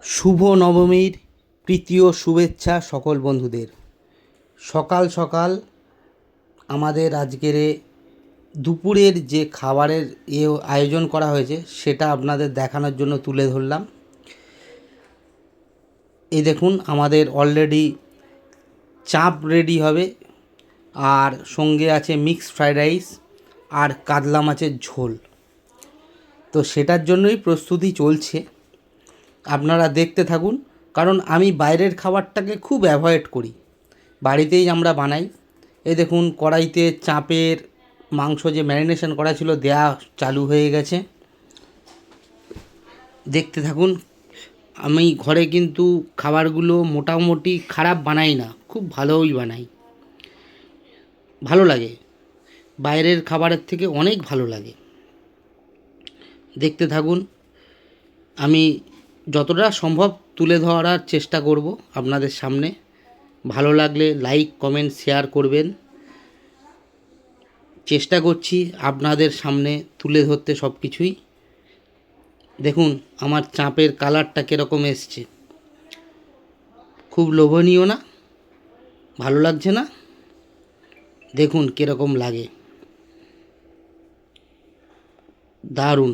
শুভ নবমীর প্রীতি ও শুভেচ্ছা সকল বন্ধুদের। সকাল সকাল আমাদের আজকের দুপুরের যে খাবারের আয়োজন করা হয়েছে সেটা আপনাদের দেখানোর জন্য তুলে ধরলাম। এই দেখুন, আমাদের অলরেডি চাপ রেডি হবে, আর সঙ্গে আছে মিক্সড ফ্রাইড রাইস আর কাতলা মাছের ঝোল। তো সেটার জন্যই প্রস্তুতি চলছে, আপনারা দেখতে থাকুন। কারণ আমি বাইরের খাবারটাকে খুব অ্যাভয়েড করি, বাড়িতেই আমরা বানাই। এই দেখুন, কড়াইতে চাপের মাংস যে ম্যারিনেশন করা ছিল দেয়া চালু হয়ে গেছে, দেখতে থাকুন। আমি ঘরে কিন্তু খাবারগুলো মোটামুটি খারাপ বানাই না, খুব ভালোই বানাই, ভালো লাগে, বাইরের খাবারের থেকে অনেক ভালো লাগে। দেখতে থাকুন, আমি যতটা সম্ভব তুলে ধরার চেষ্টা করব আপনাদের সামনে। ভালো লাগলে লাইক কমেন্ট শেয়ার করবেন। চেষ্টা করছি আপনাদের সামনে তুলে ধরতে সব কিছুই। দেখুন আমার চাপের কালারটা কীরকম এসছে, খুব লোভনীয় না? ভালো লাগছে না? দেখুন কীরকম লাগে, দারুণ।